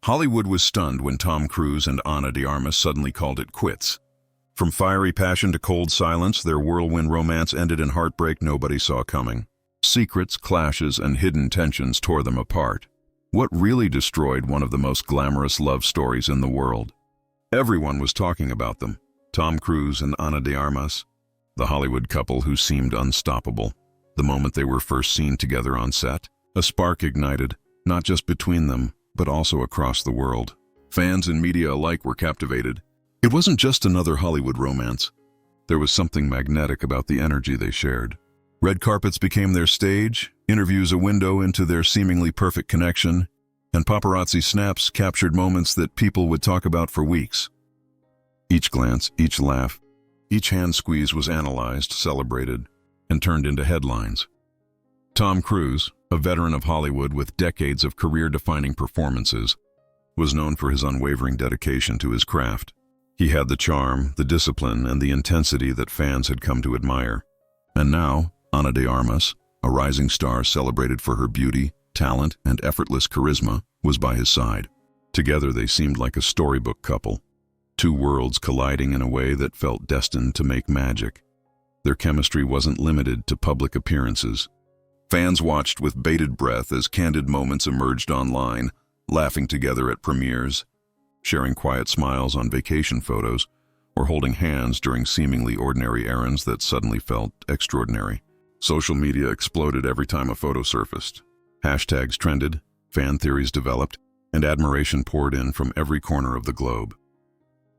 Hollywood was stunned when Tom Cruise and Ana de Armas suddenly called it quits. From fiery passion to cold silence, their whirlwind romance ended in heartbreak nobody saw coming. Secrets, clashes, and hidden tensions tore them apart. What really destroyed one of the most glamorous love stories in the world? Everyone was talking about them. Tom Cruise and Ana de Armas, the Hollywood couple who seemed unstoppable. The moment they were first seen together on set, a spark ignited, not just between them, but also across the world. Fans and media alike were captivated. It wasn't just another Hollywood romance. There was something magnetic about the energy they shared. Red carpets became their stage, interviews a window into their seemingly perfect connection, and paparazzi snaps captured moments that people would talk about for weeks. Each glance, each laugh, each hand squeeze was analyzed, celebrated, and turned into headlines. Tom Cruise, a veteran of Hollywood with decades of career-defining performances, was known for his unwavering dedication to his craft. He had the charm, the discipline, and the intensity that fans had come to admire. And now, Ana de Armas, a rising star celebrated for her beauty, talent, and effortless charisma, was by his side. Together they seemed like a storybook couple, two worlds colliding in a way that felt destined to make magic. Their chemistry wasn't limited to public appearances. Fans watched with bated breath as candid moments emerged online, laughing together at premieres, sharing quiet smiles on vacation photos, or holding hands during seemingly ordinary errands that suddenly felt extraordinary. Social media exploded every time a photo surfaced. Hashtags trended, fan theories developed, and admiration poured in from every corner of the globe.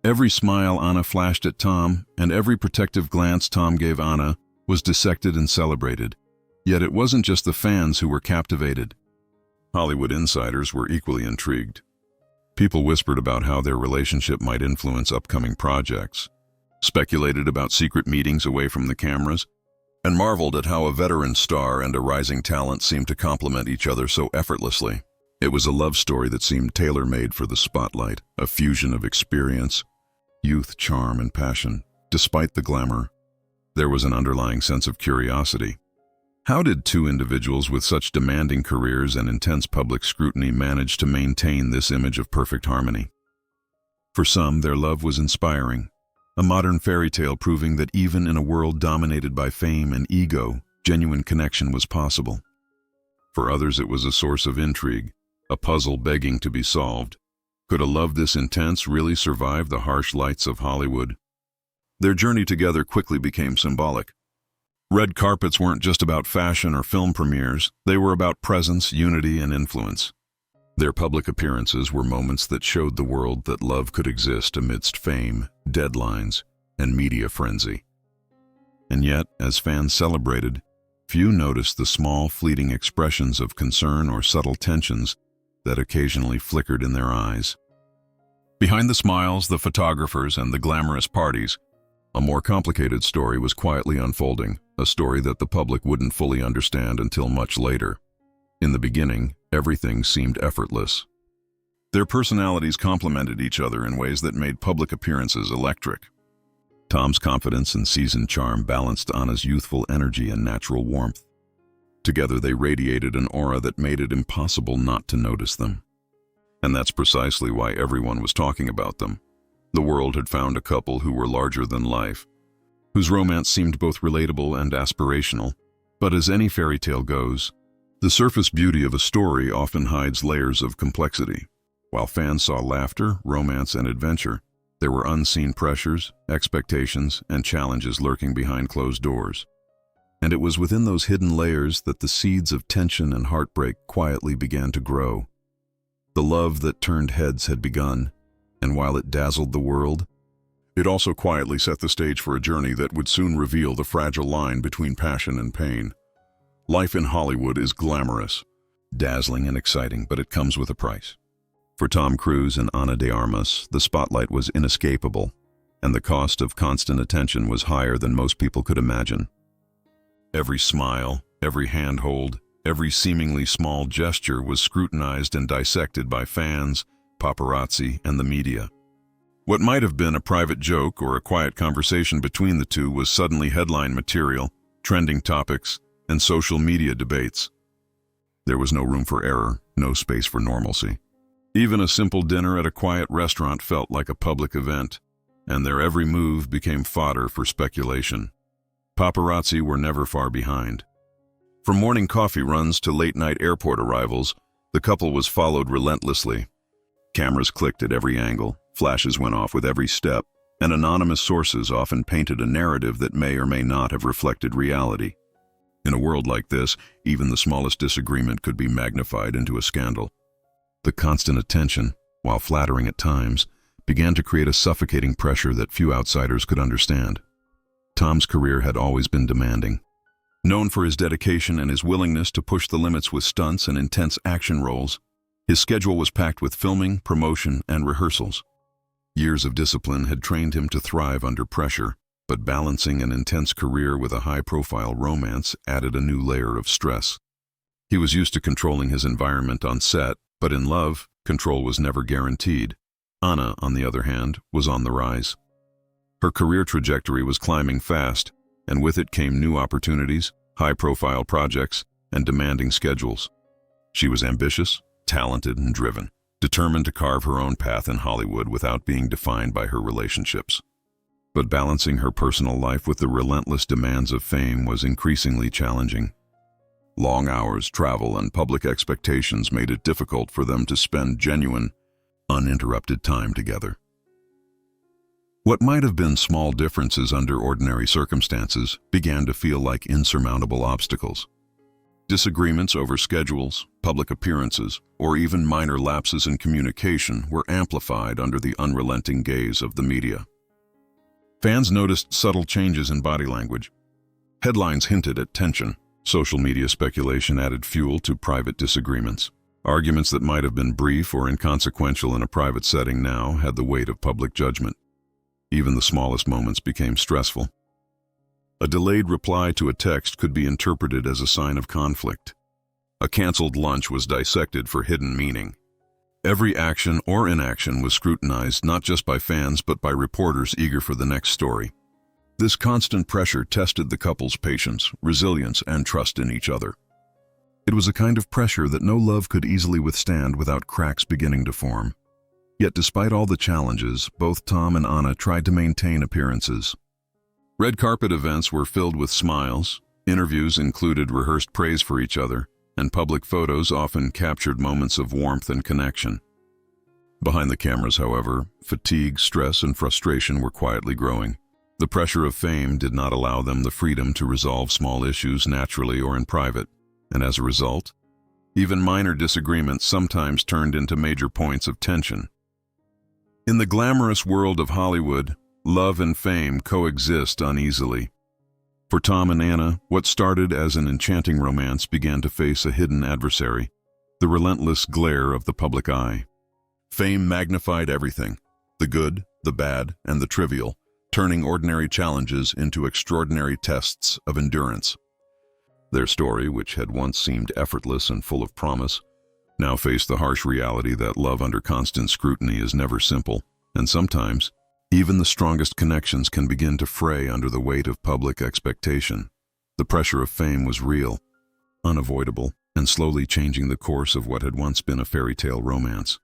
Every smile Ana flashed at Tom, and every protective glance Tom gave Ana, was dissected and celebrated. Yet it wasn't just the fans who were captivated. Hollywood insiders were equally intrigued. People whispered about how their relationship might influence upcoming projects, speculated about secret meetings away from the cameras, and marveled at how a veteran star and a rising talent seemed to complement each other so effortlessly. It was a love story that seemed tailor-made for the spotlight, a fusion of experience, youth, charm, and passion. Despite the glamour, there was an underlying sense of curiosity. How did two individuals with such demanding careers and intense public scrutiny manage to maintain this image of perfect harmony? For some, their love was inspiring, a modern fairy tale proving that even in a world dominated by fame and ego, genuine connection was possible. For others, it was a source of intrigue, a puzzle begging to be solved. Could a love this intense really survive the harsh lights of Hollywood? Their journey together quickly became symbolic. Red carpets weren't just about fashion or film premieres, they were about presence, unity, and influence. Their public appearances were moments that showed the world that love could exist amidst fame, deadlines, and media frenzy. And yet, as fans celebrated, few noticed the small, fleeting expressions of concern or subtle tensions that occasionally flickered in their eyes. Behind the smiles, the photographers, and the glamorous parties, a more complicated story was quietly unfolding, a story that the public wouldn't fully understand until much later. In the beginning, everything seemed effortless. Their personalities complemented each other in ways that made public appearances electric. Tom's confidence and seasoned charm balanced Ana's youthful energy and natural warmth. Together they radiated an aura that made it impossible not to notice them. And that's precisely why everyone was talking about them. The world had found a couple who were larger than life, whose romance seemed both relatable and aspirational. But as any fairy tale goes, the surface beauty of a story often hides layers of complexity. While fans saw laughter, romance, and adventure, there were unseen pressures, expectations, and challenges lurking behind closed doors. And it was within those hidden layers that the seeds of tension and heartbreak quietly began to grow. The love that turned heads had begun, and while it dazzled the world, it also quietly set the stage for a journey that would soon reveal the fragile line between passion and pain. Life in Hollywood is glamorous, dazzling and exciting, but it comes with a price. For Tom Cruise and Ana de Armas, the spotlight was inescapable, and the cost of constant attention was higher than most people could imagine. Every smile, every handhold, every seemingly small gesture was scrutinized and dissected by fans, paparazzi, and the media. What might have been a private joke or a quiet conversation between the two was suddenly headline material, trending topics, and social media debates. There was no room for error, no space for normalcy. Even a simple dinner at a quiet restaurant felt like a public event, and their every move became fodder for speculation. Paparazzi were never far behind. From morning coffee runs to late-night airport arrivals, the couple was followed relentlessly. Cameras clicked at every angle, flashes went off with every step, and anonymous sources often painted a narrative that may or may not have reflected reality. In a world like this, even the smallest disagreement could be magnified into a scandal. The constant attention, while flattering at times, began to create a suffocating pressure that few outsiders could understand. Tom's career had always been demanding. Known for his dedication and his willingness to push the limits with stunts and intense action roles, his schedule was packed with filming, promotion, and rehearsals. Years of discipline had trained him to thrive under pressure, but balancing an intense career with a high-profile romance added a new layer of stress. He was used to controlling his environment on set, but in love, control was never guaranteed. Ana, on the other hand, was on the rise. Her career trajectory was climbing fast, and with it came new opportunities, high-profile projects, and demanding schedules. She was ambitious, talented, and driven, determined to carve her own path in Hollywood without being defined by her relationships. But balancing her personal life with the relentless demands of fame was increasingly challenging. Long hours, travel, and public expectations made it difficult for them to spend genuine, uninterrupted time together. What might have been small differences under ordinary circumstances began to feel like insurmountable obstacles. Disagreements over schedules, public appearances, or even minor lapses in communication were amplified under the unrelenting gaze of the media. Fans noticed subtle changes in body language. Headlines hinted at tension. Social media speculation added fuel to private disagreements. Arguments that might have been brief or inconsequential in a private setting now had the weight of public judgment. Even the smallest moments became stressful. A delayed reply to a text could be interpreted as a sign of conflict. A canceled lunch was dissected for hidden meaning. Every action or inaction was scrutinized not just by fans but by reporters eager for the next story. This constant pressure tested the couple's patience, resilience, and trust in each other. It was a kind of pressure that no love could easily withstand without cracks beginning to form. Yet despite all the challenges, both Tom and Ana tried to maintain appearances. Red carpet events were filled with smiles, interviews included rehearsed praise for each other, and public photos often captured moments of warmth and connection. Behind the cameras, however, fatigue, stress, and frustration were quietly growing. The pressure of fame did not allow them the freedom to resolve small issues naturally or in private, and as a result, even minor disagreements sometimes turned into major points of tension. In the glamorous world of Hollywood, love and fame coexist uneasily. For Tom and Ana, what started as an enchanting romance began to face a hidden adversary, the relentless glare of the public eye. Fame magnified everything, the good, the bad, and the trivial, turning ordinary challenges into extraordinary tests of endurance. Their story, which had once seemed effortless and full of promise, now faced the harsh reality that love under constant scrutiny is never simple, and sometimes, even the strongest connections can begin to fray under the weight of public expectation. The pressure of fame was real, unavoidable, and slowly changing the course of what had once been a fairy tale romance.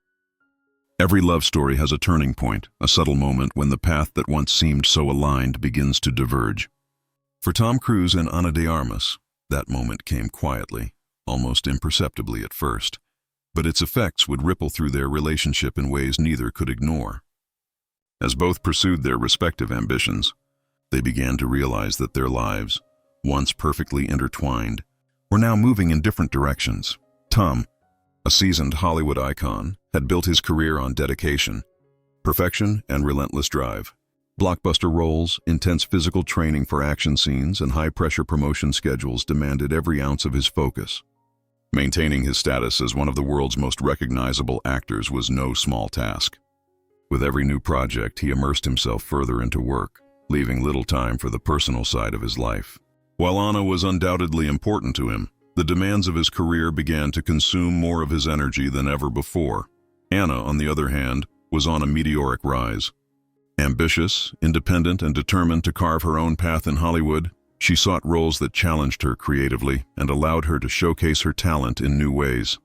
Every love story has a turning point, a subtle moment when the path that once seemed so aligned begins to diverge. For Tom Cruise and Ana de Armas, that moment came quietly, almost imperceptibly at first, but its effects would ripple through their relationship in ways neither could ignore. As both pursued their respective ambitions, they began to realize that their lives, once perfectly intertwined, were now moving in different directions. Tom, a seasoned Hollywood icon, had built his career on dedication, perfection, and relentless drive. Blockbuster roles, intense physical training for action scenes, and high-pressure promotion schedules demanded every ounce of his focus. Maintaining his status as one of the world's most recognizable actors was no small task. With every new project, he immersed himself further into work, leaving little time for the personal side of his life. While Ana was undoubtedly important to him, the demands of his career began to consume more of his energy than ever before. Ana, on the other hand, was on a meteoric rise. Ambitious, independent, and determined to carve her own path in Hollywood, she sought roles that challenged her creatively and allowed her to showcase her talent in new ways.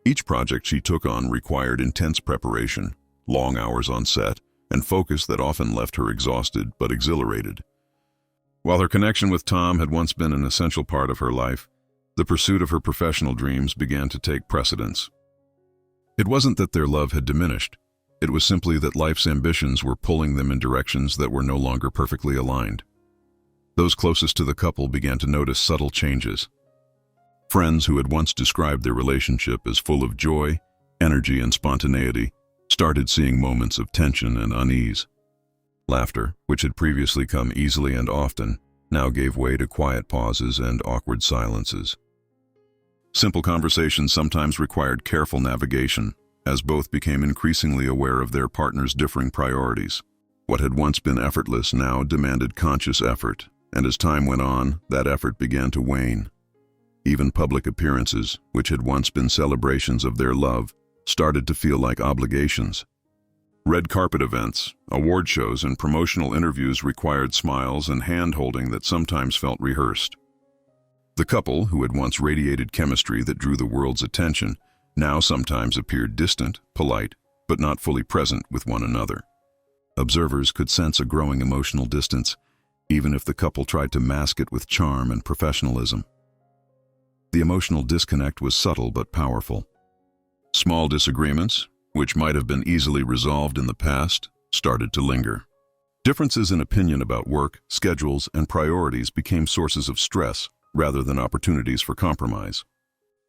Each project she took on required intense preparation, long hours on set, and focus that often left her exhausted but exhilarated. While her connection with Tom had once been an essential part of her life, the pursuit of her professional dreams began to take precedence. It wasn't that their love had diminished. It was simply that life's ambitions were pulling them in directions that were no longer perfectly aligned. Those closest to the couple began to notice subtle changes. Friends who had once described their relationship as full of joy, energy, and spontaneity started seeing moments of tension and unease. Laughter, which had previously come easily and often, now gave way to quiet pauses and awkward silences. Simple conversations sometimes required careful navigation, as both became increasingly aware of their partner's differing priorities. What had once been effortless now demanded conscious effort, and as time went on, that effort began to wane. Even public appearances, which had once been celebrations of their love, started to feel like obligations. Red carpet events, award shows, and promotional interviews required smiles and hand-holding that sometimes felt rehearsed. The couple, who had once radiated chemistry that drew the world's attention, now sometimes appeared distant, polite, but not fully present with one another. Observers could sense a growing emotional distance, even if the couple tried to mask it with charm and professionalism. The emotional disconnect was subtle but powerful. Small disagreements, which might have been easily resolved in the past, started to linger. Differences in opinion about work, schedules, and priorities became sources of stress rather than opportunities for compromise.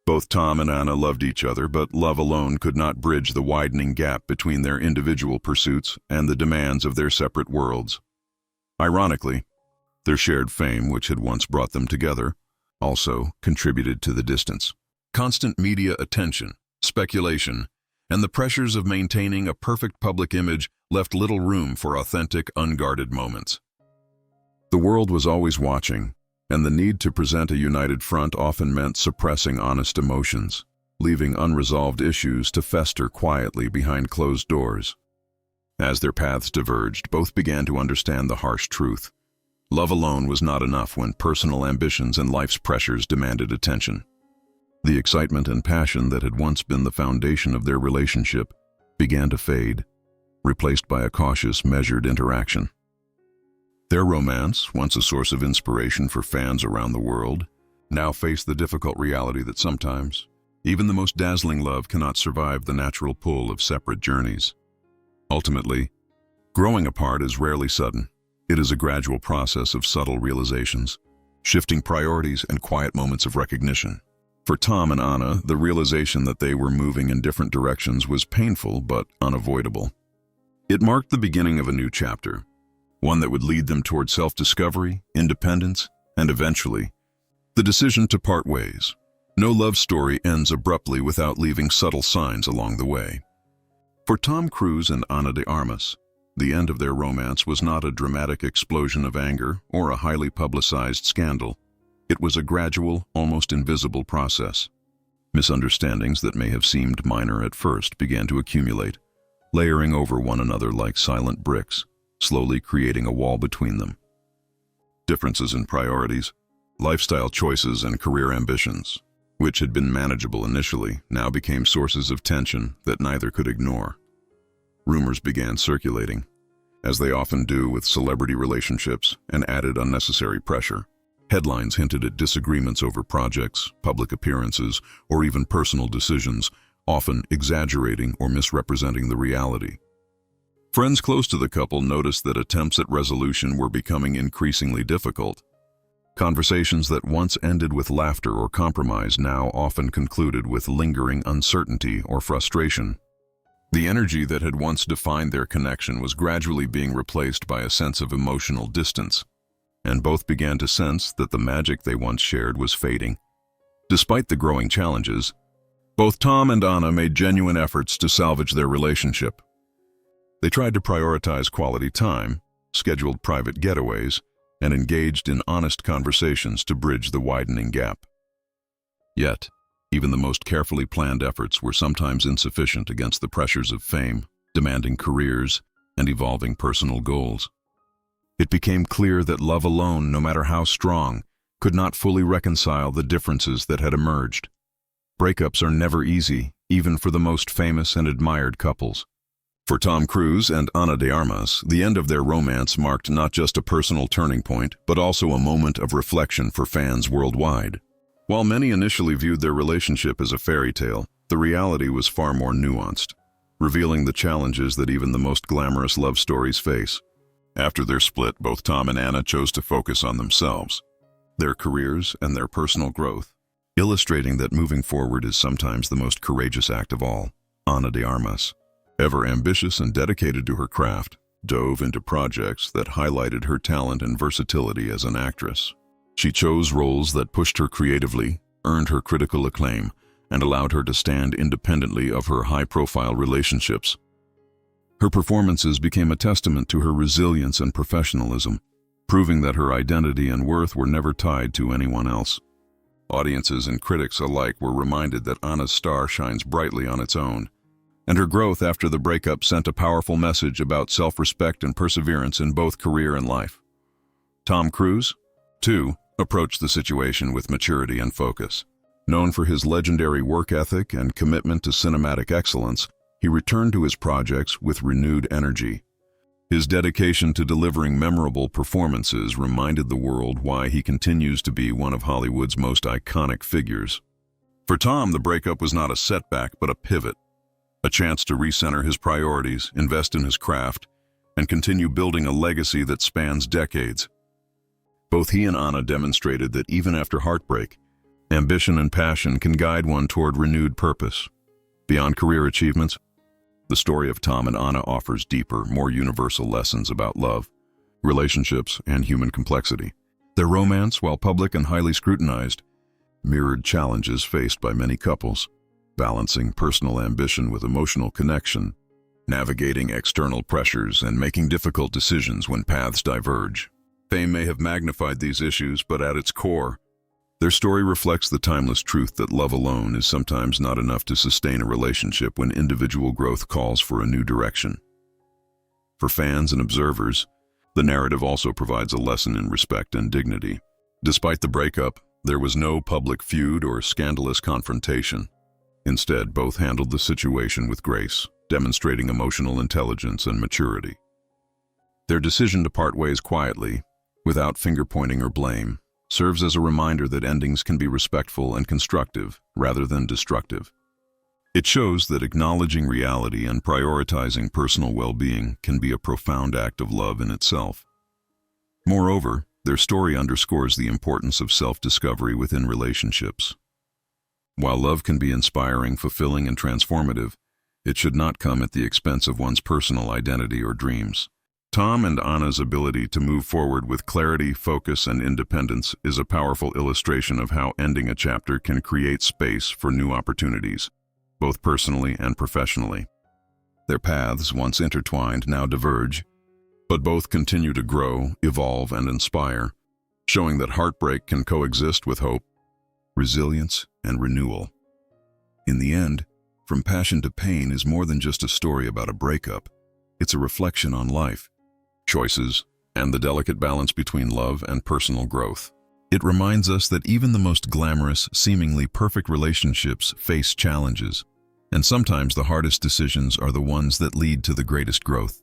Both Tom and Ana loved each other, but love alone could not bridge the widening gap between their individual pursuits and the demands of their separate worlds. Ironically, their shared fame, which had once brought them together, also contributed to the distance. Constant media attention, speculation, and the pressures of maintaining a perfect public image left little room for authentic, unguarded moments. The world was always watching, and the need to present a united front often meant suppressing honest emotions, leaving unresolved issues to fester quietly behind closed doors. As their paths diverged, both began to understand the harsh truth. Love alone was not enough when personal ambitions and life's pressures demanded attention. The excitement and passion that had once been the foundation of their relationship began to fade, replaced by a cautious, measured interaction. Their romance, once a source of inspiration for fans around the world, now faced the difficult reality that sometimes, even the most dazzling love cannot survive the natural pull of separate journeys. Ultimately, growing apart is rarely sudden. It is a gradual process of subtle realizations, shifting priorities, and quiet moments of recognition. For Tom and Ana, the realization that they were moving in different directions was painful but unavoidable. It marked the beginning of a new chapter, one that would lead them toward self-discovery, independence, and eventually, the decision to part ways. No love story ends abruptly without leaving subtle signs along the way. For Tom Cruise and Ana de Armas, the end of their romance was not a dramatic explosion of anger or a highly publicized scandal. It was a gradual, almost invisible process. Misunderstandings that may have seemed minor at first began to accumulate, layering over one another like silent bricks, slowly creating a wall between them. Differences in priorities, lifestyle choices, and career ambitions, which had been manageable initially, now became sources of tension that neither could ignore. Rumors began circulating, as they often do with celebrity relationships, and added unnecessary pressure. Headlines hinted at disagreements over projects, public appearances, or even personal decisions, often exaggerating or misrepresenting the reality. Friends close to the couple noticed that attempts at resolution were becoming increasingly difficult. Conversations that once ended with laughter or compromise now often concluded with lingering uncertainty or frustration. The energy that had once defined their connection was gradually being replaced by a sense of emotional distance, and both began to sense that the magic they once shared was fading. Despite the growing challenges, both Tom and Ana made genuine efforts to salvage their relationship. They tried to prioritize quality time, scheduled private getaways, and engaged in honest conversations to bridge the widening gap. Yet, even the most carefully planned efforts were sometimes insufficient against the pressures of fame, demanding careers, and evolving personal goals. It became clear that love alone, no matter how strong, could not fully reconcile the differences that had emerged. Breakups are never easy, even for the most famous and admired couples. For Tom Cruise and Ana de Armas, the end of their romance marked not just a personal turning point, but also a moment of reflection for fans worldwide. While many initially viewed their relationship as a fairy tale, the reality was far more nuanced, revealing the challenges that even the most glamorous love stories face. After their split, both Tom and Ana chose to focus on themselves, their careers, and their personal growth, illustrating that moving forward is sometimes the most courageous act of all. Ana de Armas, ever ambitious and dedicated to her craft, dove into projects that highlighted her talent and versatility as an actress. She chose roles that pushed her creatively, earned her critical acclaim, and allowed her to stand independently of her high-profile relationships. Her performances became a testament to her resilience and professionalism, proving that her identity and worth were never tied to anyone else. Audiences and critics alike were reminded that Ana's star shines brightly on its own, and her growth after the breakup sent a powerful message about self-respect and perseverance in both career and life. Tom Cruise, too, approached the situation with maturity and focus. Known for his legendary work ethic and commitment to cinematic excellence, he returned to his projects with renewed energy. His dedication to delivering memorable performances reminded the world why he continues to be one of Hollywood's most iconic figures. For Tom, the breakup was not a setback but a pivot, a chance to recenter his priorities, invest in his craft, and continue building a legacy that spans decades. Both he and Ana demonstrated that even after heartbreak, ambition and passion can guide one toward renewed purpose. Beyond career achievements, the story of Tom and Ana offers deeper, more universal lessons about love, relationships, and human complexity. Their romance, while public and highly scrutinized, mirrored challenges faced by many couples, balancing personal ambition with emotional connection, navigating external pressures, and making difficult decisions when paths diverge. Fame may have magnified these issues, but at its core, their story reflects the timeless truth that love alone is sometimes not enough to sustain a relationship when individual growth calls for a new direction. For fans and observers, the narrative also provides a lesson in respect and dignity. Despite the breakup, there was no public feud or scandalous confrontation. Instead, both handled the situation with grace, demonstrating emotional intelligence and maturity. Their decision to part ways quietly, without finger-pointing or blame, serves as a reminder that endings can be respectful and constructive rather than destructive. It shows that acknowledging reality and prioritizing personal well-being can be a profound act of love in itself. Moreover, their story underscores the importance of self-discovery within relationships. While love can be inspiring, fulfilling, and transformative, it should not come at the expense of one's personal identity or dreams. Tom and Ana's ability to move forward with clarity, focus, and independence is a powerful illustration of how ending a chapter can create space for new opportunities, both personally and professionally. Their paths, once intertwined, now diverge, but both continue to grow, evolve, and inspire, showing that heartbreak can coexist with hope, resilience, and renewal. In the end, From Passion to Pain is more than just a story about a breakup. It's a reflection on life, choices, and the delicate balance between love and personal growth. It reminds us that even the most glamorous, seemingly perfect relationships face challenges, and sometimes the hardest decisions are the ones that lead to the greatest growth.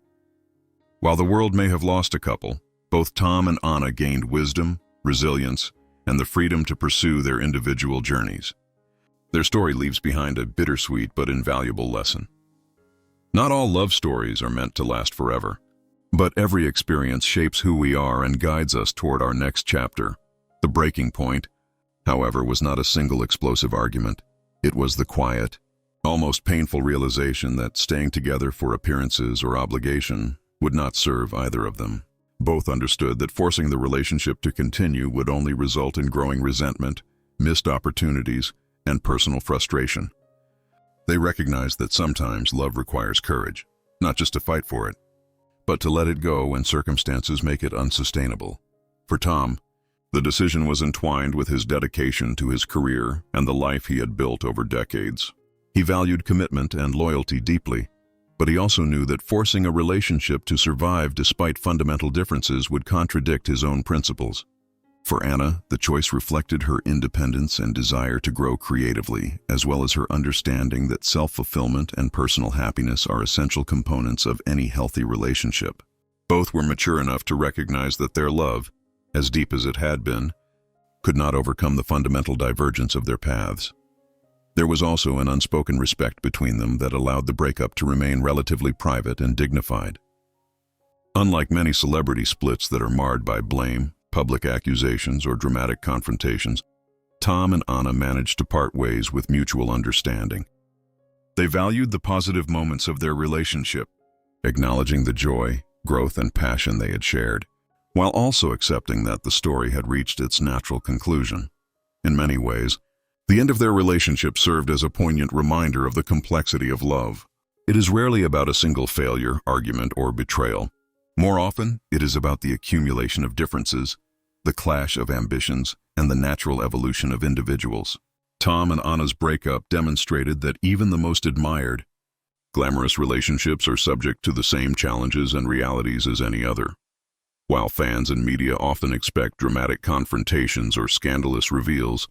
While the world may have lost a couple, both Tom and Ana gained wisdom, resilience, and the freedom to pursue their individual journeys. Their story leaves behind a bittersweet but invaluable lesson. Not all love stories are meant to last forever, but every experience shapes who we are and guides us toward our next chapter. The breaking point, however, was not a single explosive argument. It was the quiet, almost painful realization that staying together for appearances or obligation would not serve either of them. Both understood that forcing the relationship to continue would only result in growing resentment, missed opportunities, and personal frustration. They recognized that sometimes love requires courage, not just to fight for it, but to let it go when circumstances make it unsustainable. For Tom, the decision was entwined with his dedication to his career and the life he had built over decades. He valued commitment and loyalty deeply, but he also knew that forcing a relationship to survive despite fundamental differences would contradict his own principles. For Ana, the choice reflected her independence and desire to grow creatively, as well as her understanding that self-fulfillment and personal happiness are essential components of any healthy relationship. Both were mature enough to recognize that their love, as deep as it had been, could not overcome the fundamental divergence of their paths. There was also an unspoken respect between them that allowed the breakup to remain relatively private and dignified. Unlike many celebrity splits that are marred by blame, public accusations, or dramatic confrontations, Tom and Ana managed to part ways with mutual understanding. They valued the positive moments of their relationship, acknowledging the joy, growth, and passion they had shared, while also accepting that the story had reached its natural conclusion. In many ways, the end of their relationship served as a poignant reminder of the complexity of love. It is rarely about a single failure, argument, or betrayal. More often, it is about the accumulation of differences, the clash of ambitions, and the natural evolution of individuals. Tom and Ana's breakup demonstrated that even the most admired, glamorous relationships are subject to the same challenges and realities as any other. While fans and media often expect dramatic confrontations or scandalous reveals,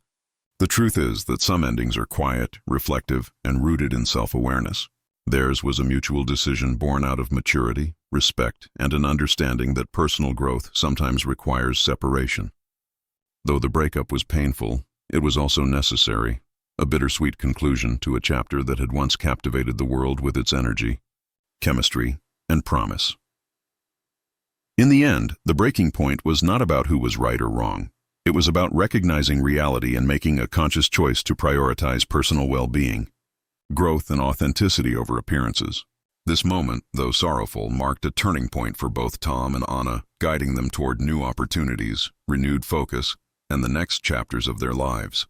the truth is that some endings are quiet, reflective, and rooted in self-awareness. Theirs was a mutual decision born out of maturity, respect, and an understanding that personal growth sometimes requires separation. Though the breakup was painful, it was also necessary, a bittersweet conclusion to a chapter that had once captivated the world with its energy, chemistry, and promise. In the end, the breaking point was not about who was right or wrong. It was about recognizing reality and making a conscious choice to prioritize personal well-being, growth, and authenticity over appearances. This moment, though sorrowful, marked a turning point for both Tom and Ana, guiding them toward new opportunities, renewed focus, and the next chapters of their lives.